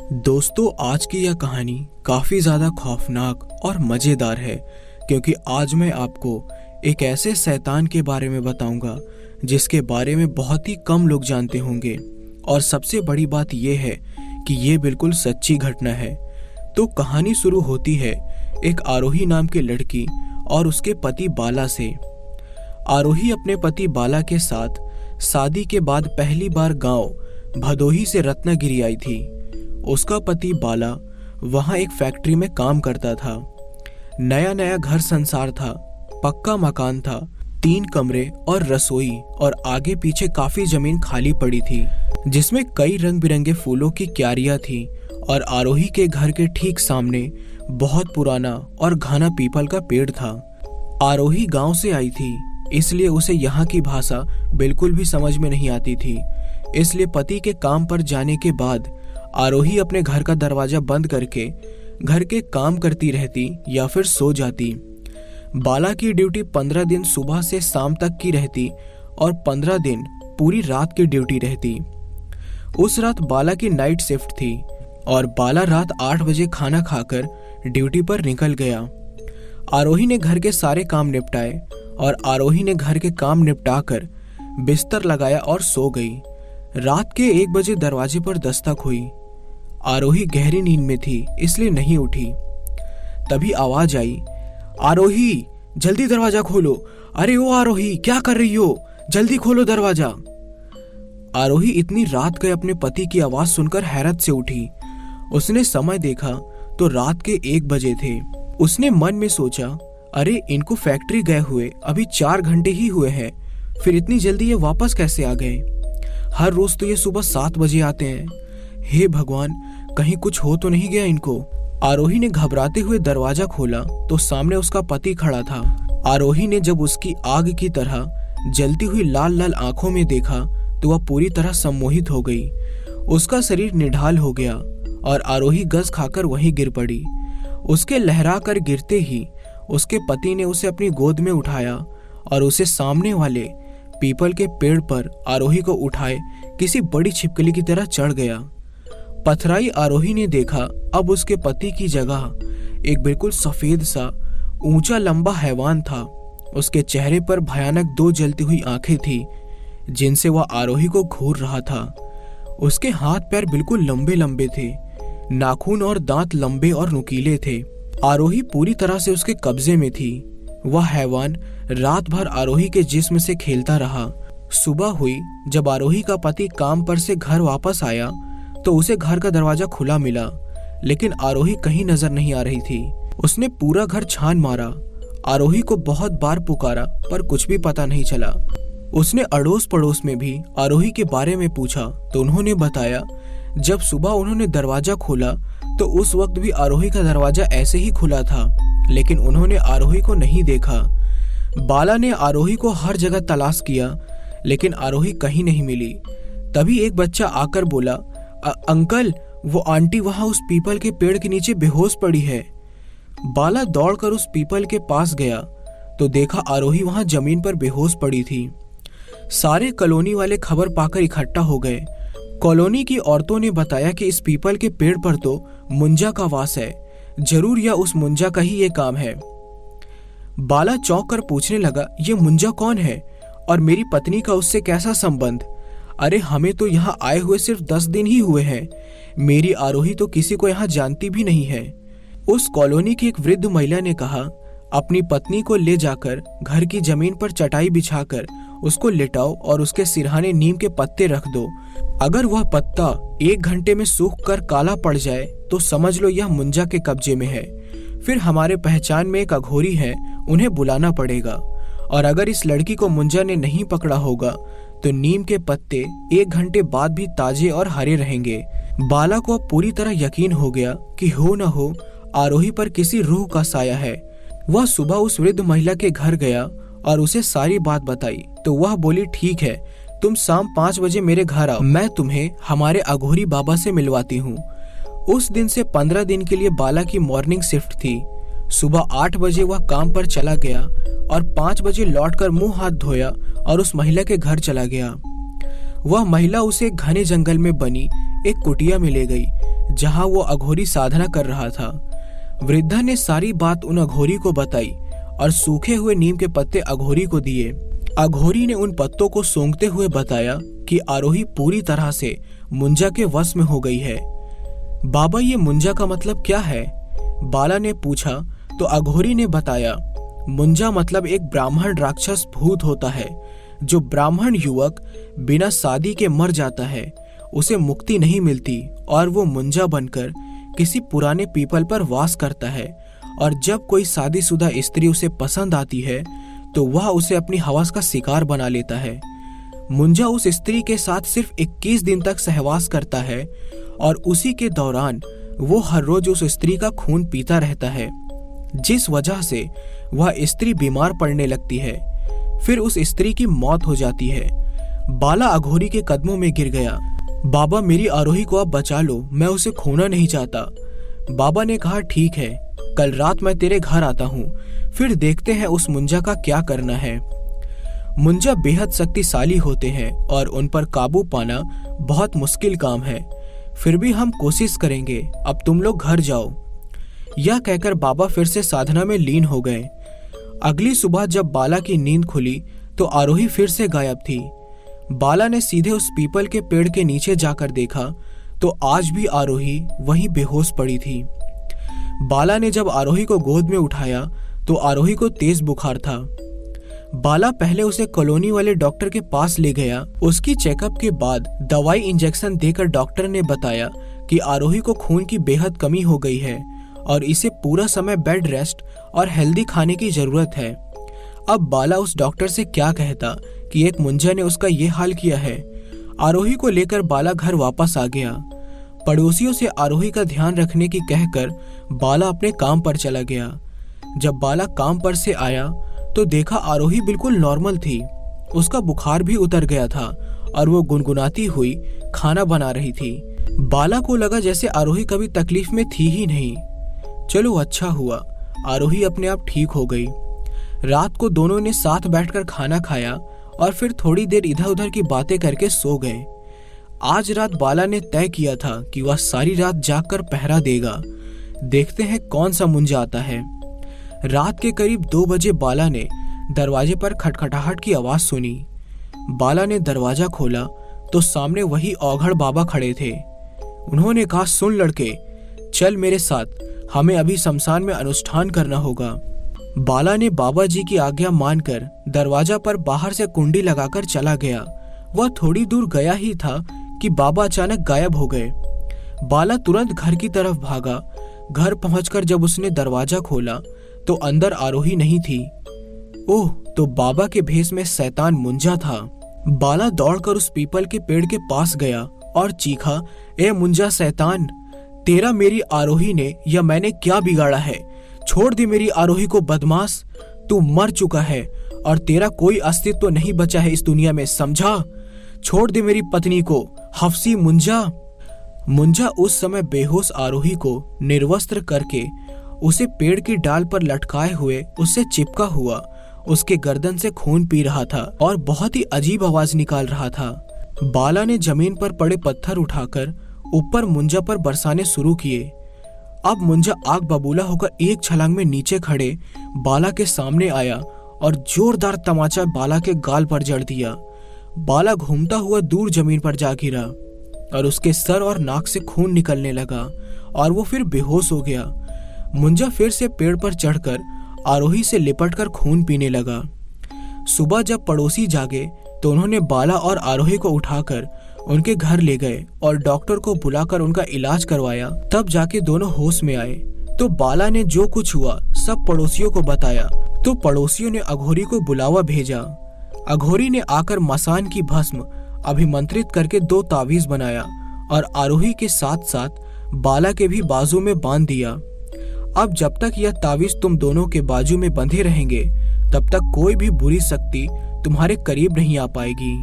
दोस्तों, आज की यह कहानी काफी ज्यादा खौफनाक और मजेदार है क्योंकि आज मैं आपको एक ऐसे शैतान के बारे में बताऊंगा जिसके बारे में बहुत ही कम लोग जानते होंगे। और सबसे बड़ी बात यह है कि ये बिल्कुल सच्ची घटना है। तो कहानी शुरू होती है एक आरोही नाम की लड़की और उसके पति बाला से। आरोही अपने पति बाला के साथ शादी के बाद पहली बार गांव भदोही से रत्नागिरी आई थी। उसका पति बाला वहां एक फैक्ट्री में काम करता था। नया नया घर संसार था, पक्का मकान था, 3 कमरे और रसोई, और आगे पीछे काफी जमीन खाली पड़ी थी जिसमें कई रंग बिरंगे फूलों की क्यारियां थी। और आरोही के घर के ठीक सामने बहुत पुराना और घना पीपल का पेड़ था। आरोही गांव से आई थी, इसलिए उसे यहाँ की भाषा बिल्कुल भी समझ में नहीं आती थी। इसलिए पति के काम पर जाने के बाद आरोही अपने घर का दरवाजा बंद करके घर के काम करती रहती या फिर सो जाती। बाला की ड्यूटी 15 दिन सुबह से शाम तक की रहती और 15 दिन पूरी रात की ड्यूटी रहती। उस रात बाला की नाइट शिफ्ट थी और बाला रात 8 बजे खाना खाकर ड्यूटी पर निकल गया। आरोही ने घर के सारे काम निपटाए और आरोही ने घर के काम निपटाकर बिस्तर लगाया और सो गई। रात के 1 बजे दरवाजे पर दस्तक हुई। आरोही गहरी नींद में थी, इसलिए नहीं उठी। तभी आवाज आई, आरोही जल्दी दरवाजा खोलो। अरे ओ आरोही, क्या कर रही हो? जल्दी खोलो दरवाजा। आरोही इतनी रात गए अपने पति की आवाज सुनकर हैरत से उठी। उसने समय देखा तो रात के 1 बजे थे। उसने मन में सोचा, अरे इनको फैक्ट्री गए हुए अभी 4 घंटे ही हुए हैं, फिर इतनी जल्दी ये वापस कैसे आ गए? हर रोज तो ये सुबह 7 बजे आते हैं। हे भगवान, कहीं कुछ हो तो नहीं गया इनको। आरोही ने घबराते हुए दरवाजा खोला तो सामने उसका पति खड़ा था। आरोही ने जब उसकी आग की तरह जलती हुई लाल लाल आंखों में देखा तो वह पूरी तरह सम्मोहित हो गई। उसका शरीर निढाल हो गया और आरोही गस खाकर वहीं गिर पड़ी। उसके लहरा कर गिरते ही उसके पति ने उसे अपनी गोद में उठाया और उसे सामने वाले पीपल के पेड़ पर आरोही को उठाए किसी बड़ी छिपकली की तरह चढ़ गया। पथराई आरोही ने देखा अब उसके पति की जगह एक बिल्कुल सफेद सा ऊंचा लंबा हैवान था। उसके चेहरे पर भयानक 2 जलती हुई आंखें थी जिनसे वह आरोही को घूर रहा था। उसके हाथ पैर बिल्कुल लंबे लंबे थे, नाखून और दांत लंबे और नुकीले थे। आरोही पूरी तरह से उसके कब्जे में थी। वह हैवान रात भर आरोही के जिस्म से खेलता रहा। सुबह हुई जब आरोही का पति काम पर से घर वापस आया तो उसे घर का दरवाजा खुला मिला, लेकिन आरोही कहीं नजर नहीं आ रही थी। उसने पूरा घर छान मारा, आरोही को बहुत बार पुकारा पर कुछ भी पता नहीं चला। उसने अड़ोस पड़ोस में भी आरोही के बारे में पूछा तो उन्होंने बताया जब सुबह उन्होंने दरवाजा खोला तो उस वक्त भी आरोही का दरवाजा ऐसे ही खुला था, लेकिन उन्होंने आरोही को नहीं देखा। बाला ने आरोही को हर जगह तलाश किया लेकिन आरोही कहीं नहीं मिली। तभी एक बच्चा आकर बोला, अंकल, वो आंटी वहां उस पीपल के पेड़ के नीचे बेहोश पड़ी है। बाला दौड़कर उस पीपल के पास गया तो देखा आरोही वहां जमीन पर बेहोश पड़ी थी। सारे कॉलोनी वाले खबर पाकर इकट्ठा हो गए। कॉलोनी की औरतों ने बताया कि इस पीपल के पेड़ पर तो मुंजा का वास है, जरूर या उस मुंजा का ही ये काम है। बाला चौंक कर पूछने लगा, ये मुंजा कौन है और मेरी पत्नी का उससे कैसा संबंध? अरे हमें तो यहाँ आए हुए सिर्फ 10 दिन ही हुए हैं। मेरी आरोही तो किसी को यहाँ जानती भी नहीं है। उस कॉलोनी की एक वृद्ध महिला ने कहा, अपनी पत्नी को ले जाकर घर की जमीन पर चटाई बिछाकर उसको लिटाओ और उसके सिरहाने नीम के पत्ते रख दो। अगर वह पत्ता 1 घंटे में सूख कर काला पड़ जाए तो समझ लो यह मुंजा के कब्जे में है। फिर हमारे पहचान में एक अघोरी है, उन्हें बुलाना पड़ेगा। और अगर इस लड़की को मुंजा ने नहीं पकड़ा होगा तो नीम के पत्ते 1 घंटे बाद भी ताजे और हरे रहेंगे। बाला को अब पूरी तरह यकीन हो गया कि हो न हो आरोही पर किसी रूह का साया है। वह सुबह उस वृद्ध महिला के घर गया और उसे सारी बात बताई तो वह बोली, ठीक है, तुम शाम 5 बजे मेरे घर आओ, मैं तुम्हें हमारे अघोरी बाबा से मिलवाती हूँ। उस दिन से 15 दिन के लिए बाला की मॉर्निंग शिफ्ट थी। सुबह 8 बजे वह काम पर चला गया और 5 बजे लौटकर मुंह हाथ धोया और उस महिला के घर चला गया। वह महिला उसे घने जंगल में बनी एक कुटिया में ले गई जहां वो अघोरी साधना कर रहा था। वृद्धा ने सारी बात उन अघोरी को बताई और सूखे हुए नीम के पत्ते अघोरी को दिए। अघोरी ने उन पत्तों को सूंघते हुए बताया कि आरोही पूरी तरह से मुंजा के वश में हो गई है। बाबा, ये मुंजा का मतलब क्या है? बाला ने पूछा तो अघोरी ने बताया, मुंजा मतलब एक ब्राह्मण राक्षस भूत होता है। जो ब्राह्मण युवक बिना शादी के मर जाता है उसे मुक्ति नहीं मिलती और वो मुंजा बनकर किसी पुराने पीपल पर वास करता है, और जब कोई शादीशुदा स्त्री उसे पसंद आती है तो वह उसे अपनी हवस का शिकार बना लेता है। मुंजा उस स्त्री के साथ सिर्फ 21 दिन तक सहवास करता है और उसी के दौरान वो हर रोज उस स्त्री का खून पीता रहता है, जिस वजह से वह स्त्री बीमार पड़ने लगती है। फिर उस स्त्री की मौत हो जाती है। बाला अघोरी के कदमों में गिर गया। बाबा, मेरी आरोही को आप बचा लो, मैं उसे खोना नहीं चाहता। बाबा ने कहा, ठीक है, कल रात मैं तेरे घर आता हूँ, फिर देखते हैं उस मुंजा का क्या करना है। मुंजा बेहद शक्तिशाली होते हैं और उन पर काबू पाना बहुत मुश्किल काम है, फिर भी हम कोशिश करेंगे। अब तुम लोग घर जाओ। यह कहकर बाबा फिर से साधना में लीन हो गए। अगली सुबह जब बाला की नींद खुली तो आरोही फिर से गायब थी। बाला ने सीधे उस पीपल के पेड़ के नीचे जाकर देखा तो आज भी आरोही वहीं बेहोश पड़ी थी। बाला ने जब आरोही को गोद में उठाया तो आरोही को तेज बुखार था। बाला पहले उसे कॉलोनी वाले डॉक्टर के पास ले गया। उसकी चेकअप के बाद दवाई इंजेक्शन देकर डॉक्टर ने बताया कि आरोही को खून की बेहद कमी हो गई है और इसे पूरा समय बेड रेस्ट और हेल्दी खाने की जरूरत है। अब बाला उस डॉक्टर से क्या कहता कि एक मुंजा ने उसका ये हाल किया है। आरोही को लेकर बाला घर वापस आ गया। पड़ोसियों से आरोही का ध्यान रखने की कहकर बाला अपने काम पर चला गया। जब बाला काम पर से आया तो देखा आरोही बिल्कुल नॉर्मल थी। उसका बुखार भी उतर गया था और वो गुनगुनाती हुई खाना बना रही थी। बाला को लगा जैसे आरोही कभी तकलीफ में थी ही नहीं। चलो अच्छा हुआ, आरोही अपने आप ठीक हो गई। रात को दोनों ने साथ बैठकर खाना खाया और फिर थोड़ी देर इधर उधर की बातें करके सो गए। आज रात बाला ने तय किया था कि वह सारी रात जागकर पहरा देगा। देखते हैं कौन सा मुंजा आता है। रात के करीब 2 बजे बाला ने दरवाजे पर खटखटाहट की आवाज सुनी। बाला ने दरवाजा खोला तो सामने वही औघड़ बाबा खड़े थे। उन्होंने कहा, सुन लड़के, चल मेरे साथ, हमें अभी शमशान में अनुष्ठान करना होगा। बाला ने बाबा जी की आज्ञा मानकर दरवाजा पर बाहर से कुंडी लगाकर चला गया। वह थोड़ी दूर गया ही था कि बाबा अचानक गायब हो गए। बाला तुरंत घर की तरफ भागा। घर पहुंचकर जब उसने दरवाजा खोला तो अंदर आरोही नहीं थी। ओह, तो बाबा के भेष में शैतान मुंजा था। बाला दौड़कर उस पीपल के पेड़ के पास गया और चीखा, ए मुंजा शैतान, तेरा मेरी आरोही ने या मैंने क्या बिगाड़ा है? छोड़ दे मेरी आरोही को बदमाश। तू मर चुका है और तेरा कोई अस्तित्व नहीं बचा है इस दुनिया में, समझा? छोड़ दे मेरी पत्नी को, हफ्सी मुंजा। मुंजा उस समय बेहोश आरोही को निर्वस्त्र करके उसे पेड़ की डाल पर लटकाए हुए उससे चिपका हुआ उसके गर्दन से खून पी रहा था और बहुत ही अजीब आवाज निकाल रहा था। बाला ने जमीन पर पड़े पत्थर उठाकर ऊपर मुंजा पर बरसाने शुरू किए। अब मुंजा आग बबूला होकर एक छलांग में नीचे खड़े बाला के सामने आया और जोरदार तमाचा बाला के गाल पर जड़ दिया। बाला घूमता हुआ दूर जमीन पर जा गिरा और उसके सर और नाक से खून निकलने लगा और वो फिर बेहोश हो गया। मुंजा फिर से पेड़ पर चढ़कर आरोही से लिपटकर खून पीने लगा। सुबह जब पड़ोसी जागे तो उन्होंने बाला और आरोही को उठाकर उनके घर ले गए और डॉक्टर को बुलाकर उनका इलाज करवाया। तब जाके दोनों होश में आए। तो बाला ने जो कुछ हुआ सब पड़ोसियों को बताया। तो पड़ोसियों ने अघोरी को बुलावा भेजा। अघोरी ने आकर मसान की भस्म अभिमंत्रित करके 2 तावीज बनाया और आरोही के साथ साथ बाला के भी बाजू में बांध दिया। अब जब तक यह तावीज तुम दोनों के बाजू में बंधे रहेंगे तब तक कोई भी बुरी शक्ति तुम्हारे करीब नहीं आ पाएगी।